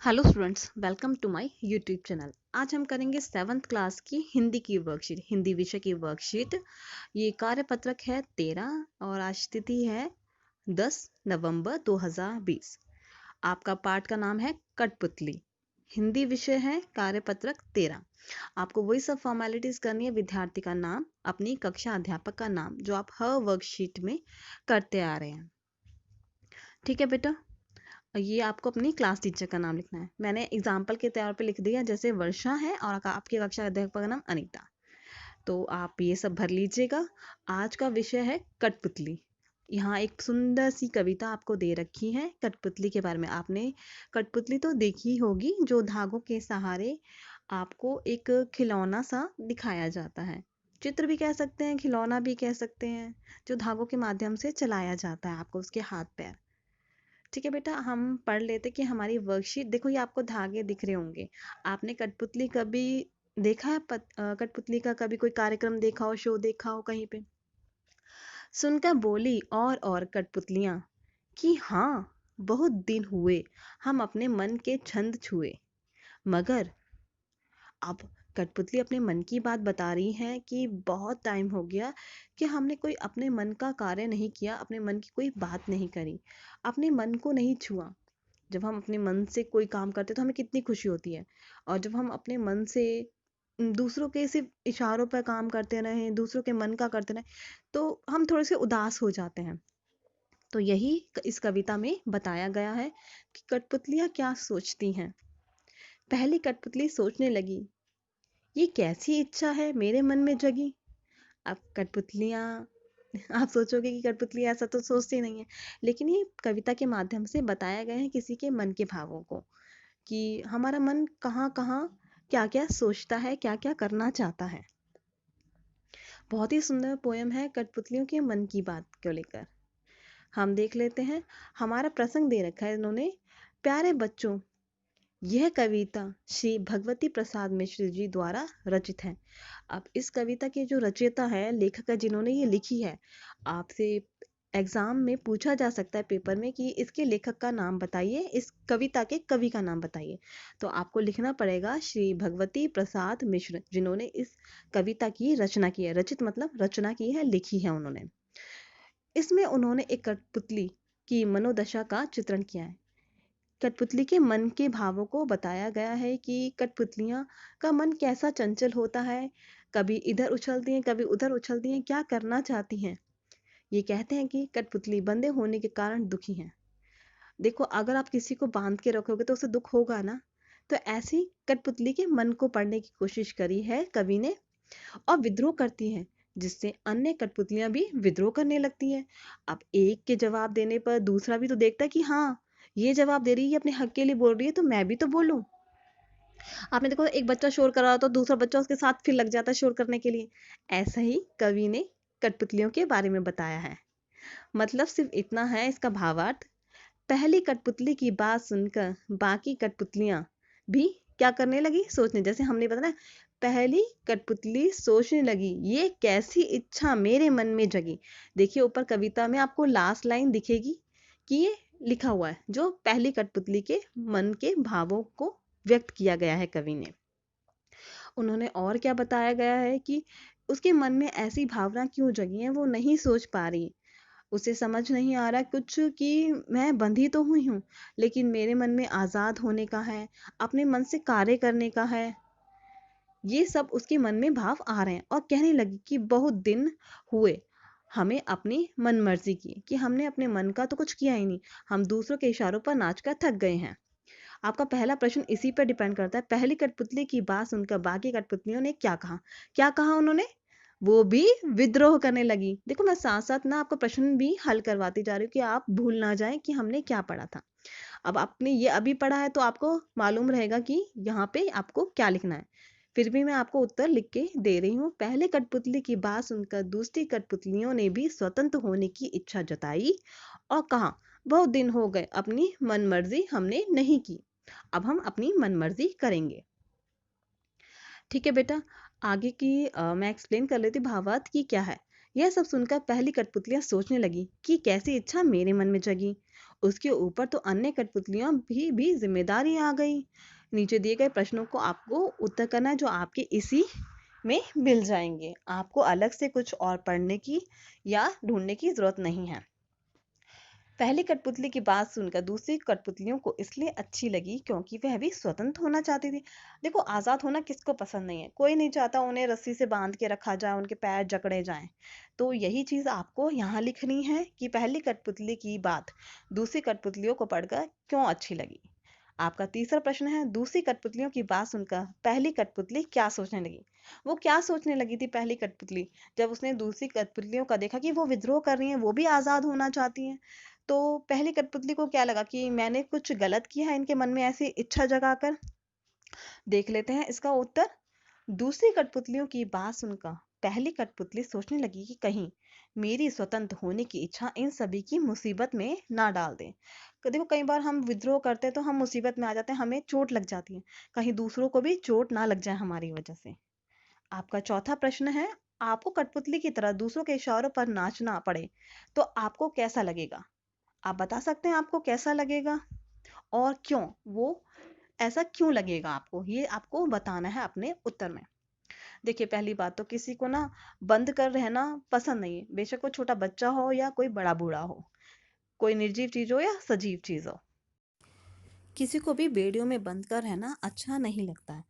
Hello students, welcome to my YouTube channel. आज हम करेंगे 7th क्लास की हिंदी की वर्कशीट, हिंदी विषय की वर्कशीट। ये कार्यपत्रक है 13 और आज तिथि है 10 नवंबर 2020। आपका पाठ का नाम है कठपुतली। हिंदी विषय है कार्यपत्रक 13। आपको वही सब फॉर्मेलिटीज करनी है, विद्यार्थी का नाम, अपनी कक्षा अध्यापक का नाम, जो आप हर वर्कशीट में करते आ रहे हैं। ठीक है बेटा, ये आपको अपनी क्लास टीचर का नाम लिखना है। मैंने एग्जाम्पल के तौर पे लिख दिया, जैसे वर्षा है और आपकी कक्षा अध्यापक का नाम अनीता। तो आप ये सब भर लीजिएगा। आज का विषय है कठपुतली। यहाँ एक सुंदर सी कविता आपको दे रखी है कठपुतली के बारे में। आपने कठपुतली तो देखी होगी, जो धागों के सहारे आपको एक खिलौना सा दिखाया जाता है। चित्र भी कह सकते हैं, खिलौना भी कह सकते हैं, जो धागों के माध्यम से चलाया जाता है आपको उसके हाथ पैर। ठीक है बेटा, हम पढ़ लेते कि हमारी वर्कशीट देखो, ये आपको धागे दिख रहे होंगे। आपने कठपुतली कभी देखा है? कठपुतली का कभी कोई कार्यक्रम देखा हो, शो देखा हो कहीं पे? सुनकर बोली और कठपुतलियां कि हाँ, बहुत दिन हुए हम अपने मन के छंद छुए। मगर अब कठपुतली अपने मन की बात बता रही है कि बहुत टाइम हो गया कि हमने कोई अपने मन का कार्य नहीं किया, अपने मन की कोई बात नहीं करी, अपने मन को नहीं छुआ। जब हम अपने मन से कोई काम करते हैं तो हमें कितनी खुशी होती है, और जब हम अपने मन से दूसरों के सिर्फ इशारों पर काम करते रहें, दूसरों के मन का करते रहें, तो हम थोड़े से उदास हो जाते हैं। तो यही इस कविता में बताया गया है कि कठपुतलियां क्या सोचती हैं। पहली कठपुतली सोचने लगी, ये कैसी इच्छा है मेरे मन में जगी। अब कठपुतलियां आप सोचोगे कि कठपुतली ऐसा तो सोचती नहीं है, लेकिन ये कविता के माध्यम से बताया गया है किसी के मन के भावों को, कि हमारा मन कहाँ कहाँ क्या क्या सोचता है, क्या क्या करना चाहता है। बहुत ही सुंदर पोयम है कठपुतलियों के मन की बात को लेकर। हम देख लेते हैं, हमारा प्रसंग दे रखा है इन्होंने। प्यारे बच्चों, यह कविता श्री भगवती प्रसाद मिश्र जी द्वारा रचित है। अब इस कविता के जो रचयिता है, लेखक है, जिन्होंने ये लिखी है, आपसे एग्जाम में पूछा जा सकता है पेपर में कि इसके लेखक का नाम बताइए, इस कविता के कवि का नाम बताइए। तो आपको लिखना पड़ेगा श्री भगवती प्रसाद मिश्र, जिन्होंने इस कविता की रचना की है। रचित मतलब रचना की है, लिखी है उन्होंने। इसमें उन्होंने एक कठपुतली की मनोदशा का चित्रण किया है। कठपुतली के मन के भावों को बताया गया है कि कठपुतलियां का मन कैसा चंचल होता है, कभी इधर उछलती हैं, कभी उधर उछलती हैं, क्या करना चाहती हैं। ये कहते हैं कि कठपुतली बंधे होने के कारण दुखी हैं। देखो, अगर आप किसी को बांध के रखोगे तो उसे दुख होगा ना। तो ऐसी कठपुतली के मन को पढ़ने की कोशिश करी है कवि ने, और विद्रोह करती है, जिससे अन्य कठपुतलियां भी विद्रोह करने लगती हैं। अब एक के जवाब देने पर दूसरा भी तो देखता है कि हाँ, ये जवाब दे रही है, अपने हक के लिए बोल रही है, तो मैं भी तो बोलूं। आपने देखो, एक बच्चा शोर कर रहा हो तो दूसरा बच्चा उसके साथ फिर लग जाता है शोर करने के लिए। ऐसा ही कवि ने कठपुतलियों के बारे में बताया है। मतलब सिर्फ इतना है इसका भावार्थ। पहली कठपुतली की बात सुनकर बाकी कठपुतलियां भी क्या करने लगी, सोचने। जैसे हमने बताया, पहली कठपुतली सोचने लगी, ये कैसी इच्छा मेरे मन में जगी। देखिए, ऊपर कविता में आपको लास्ट लाइन दिखेगी कि ये लिखा हुआ है, जो पहली कठपुतली के मन के भावों को व्यक्त किया गया है कवि ने। उन्होंने और क्या बताया गया है कि उसके मन में ऐसी भावना क्यों जगी है, वो नहीं सोच पा रही। उसे समझ नहीं आ रहा कुछ कि मैं बंधी तो हुई हूँ, लेकिन मेरे मन में आज़ाद होने का है, अपने मन से कार्य करने का है। ये सब उसके मन में भाव आ रहे हैं, और कहने लगी कि बहुत दिन हुए हमें अपनी मन मर्जी की, कि हमने अपने मन का तो कुछ किया ही नहीं, हम दूसरों के इशारों पर नाच कर थक गए हैं। आपका पहला प्रश्न इसी पर डिपेंड करता है, पहली कठपुतली की बात सुनकर बाकी कठपुतलियों ने क्या कहा। क्या कहा उन्होंने? वो भी विद्रोह करने लगी। देखो, मैं साथ साथ ना आपको प्रश्न भी हल करवाती जा रही हूँ कि आप भूल ना जाएं कि हमने क्या पढ़ा था। अब आपने ये अभी पढ़ा है तो आपको मालूम रहेगा कि यहाँ पे आपको क्या लिखना है। फिर भी मैं आपको उत्तर लिख के दे रही हूँ। पहले कठपुतली की बात सुनकर दूसरी कठपुतलियों ने भी स्वतंत्र होने की इच्छा जताई और कहा, बहुत दिन हो गए अपनी मनमर्जी हमने नहीं की, अब हम अपनी मनमर्जी करेंगे। ठीक है बेटा, आगे की मैं एक्सप्लेन कर लेती भावार्थ की क्या है। यह सब सुनकर पहली कठपुतलियां सोचने लगी कि कैसी इच्छा मेरे मन में जगी। उसके ऊपर तो अन्य कठपुतलियों भी जिम्मेदारी आ गई। नीचे दिए गए प्रश्नों को आपको उत्तर करना है जो आपके इसी में मिल जाएंगे। आपको अलग से कुछ और पढ़ने की या ढूंढने की जरूरत नहीं है। पहली कठपुतली की बात सुनकर दूसरी कठपुतलियों को इसलिए अच्छी लगी क्योंकि वह भी स्वतंत्र होना चाहती थी। देखो, आजाद होना किसको पसंद नहीं है? कोई नहीं चाहता उन्हें रस्सी से बांध के रखा जाए, उनके पैर जकड़े जाएं। तो यही चीज आपको यहाँ लिखनी है कि पहली कठपुतली की बात दूसरी कठपुतलियों को पढ़कर क्यों अच्छी लगी। आपका तीसरा प्रश्न है, दूसरी कठपुतलियों की बात सुनकर पहली कठपुतली क्या सोचने लगी? वो क्या सोचने लगी थी पहली कठपुतली जब उसने दूसरी कठपुतलियों का देखा कि वो विद्रोह कर रही हैं, वो भी आजाद होना चाहती हैं? तो पहली कठपुतली को क्या लगा कि मैंने कुछ गलत किया है इनके मन में ऐसी इच्छा जगाकर। देख लेते हैं इसका उत्तर। दूसरी कठपुतलियों की बात सुनकर पहली कठपुतली सोचने लगी कि कहीं मेरी स्वतंत्र होने की इच्छा इन सभी की मुसीबत में ना डाल दे। देखो, कई बार हम विद्रोह करते हैं तो हम मुसीबत में आ जाते हैं, हमें चोट लग जाती है। कहीं दूसरों को भी चोट ना लग जाए हमारी वजह से। आपका चौथा प्रश्न है, आपको कठपुतली की तरह दूसरों के इशारों पर नाचना पड़े तो आपको कैसा लगेगा? आप बता सकते हैं आपको कैसा लगेगा और क्यों? वो ऐसा क्यों लगेगा आपको, ये आपको बताना है अपने उत्तर में। देखिए, पहली बात तो किसी को ना बंद कर रहना पसंद नहीं है, बेशक वो छोटा बच्चा हो या कोई बड़ा बूढ़ा हो, कोई निर्जीव चीज हो या सजीव चीज हो। किसी को भी बेड़ियों में बंद कर रहना अच्छा नहीं लगता है।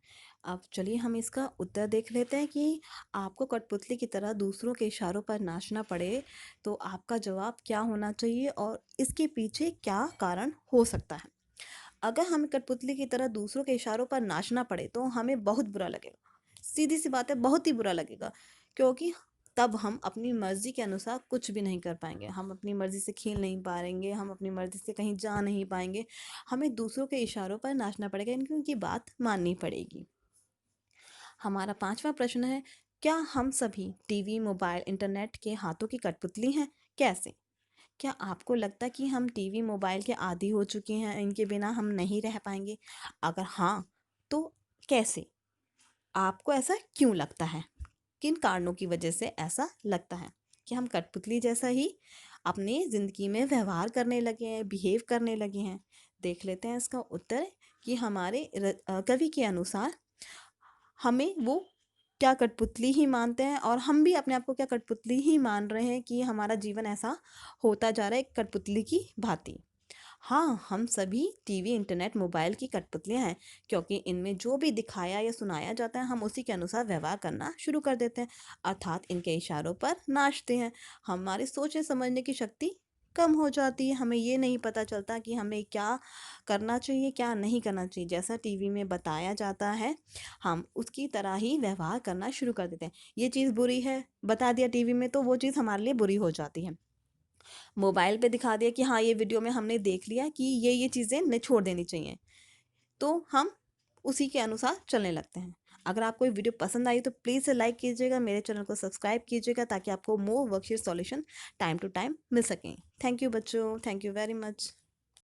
अब चलिए हम इसका उत्तर देख लेते हैं कि आपको कठपुतली की तरह दूसरों के इशारों पर नाचना पड़े तो आपका जवाब क्या होना चाहिए और इसके पीछे क्या कारण हो सकता है। अगर हमें कठपुतली की तरह दूसरों के इशारों पर नाचना पड़े तो हमें बहुत बुरा लगेगा। सीधी सी बात है, बहुत ही बुरा लगेगा। क्योंकि तब हम अपनी मर्जी के अनुसार कुछ भी नहीं कर पाएंगे, हम अपनी मर्जी से खेल नहीं पाएंगे, हम अपनी मर्जी से कहीं जा नहीं पाएंगे। हमें दूसरों के इशारों पर नाचना पड़ेगा, इनकी उनकी बात माननी पड़ेगी। हमारा पांचवा प्रश्न है, क्या हम सभी टीवी, मोबाइल, इंटरनेट के हाथों की कठपुतली हैं? कैसे? क्या आपको लगता है कि हम टीवी, मोबाइल के आदी हो चुके हैं, इनके बिना हम नहीं रह पाएंगे? अगर हाँ, तो कैसे? आपको ऐसा क्यों लगता है? किन कारणों की वजह से ऐसा लगता है कि हम कठपुतली जैसा ही अपनी जिंदगी में व्यवहार करने लगे हैं, बिहेव करने लगे हैं? देख लेते हैं इसका उत्तर कि हमारे कवि के अनुसार हमें वो क्या कठपुतली ही मानते हैं और हम भी अपने आप को क्या कठपुतली ही मान रहे हैं कि हमारा जीवन ऐसा होता जा रहा है एक कठपुतली की भांति। हाँ, हम सभी टीवी, इंटरनेट, मोबाइल की कठपुतलियां हैं क्योंकि इनमें जो भी दिखाया या सुनाया जाता है हम उसी के अनुसार व्यवहार करना शुरू कर देते हैं, अर्थात इनके इशारों पर नाचते हैं। हमारी सोचने समझने की शक्ति कम हो जाती है, हमें ये नहीं पता चलता कि हमें क्या करना चाहिए, क्या नहीं करना चाहिए। जैसा टीवी में बताया जाता है हम उसकी तरह ही व्यवहार करना शुरू कर देते हैं। ये चीज़ बुरी है, बता दिया टीवी में, तो वो चीज़ हमारे लिए बुरी हो जाती है। मोबाइल पे दिखा दिया कि हाँ, ये वीडियो में हमने देख लिया कि ये चीज़ें नहीं छोड़ देनी चाहिए, तो हम उसी के अनुसार चलने लगते हैं। अगर आपको ये वीडियो पसंद आई तो प्लीज़ लाइक कीजिएगा, मेरे चैनल को सब्सक्राइब कीजिएगा ताकि आपको more worksheet solution time to time मिल सकें। थैंक यू बच्चों, थैंक यू वेरी मच।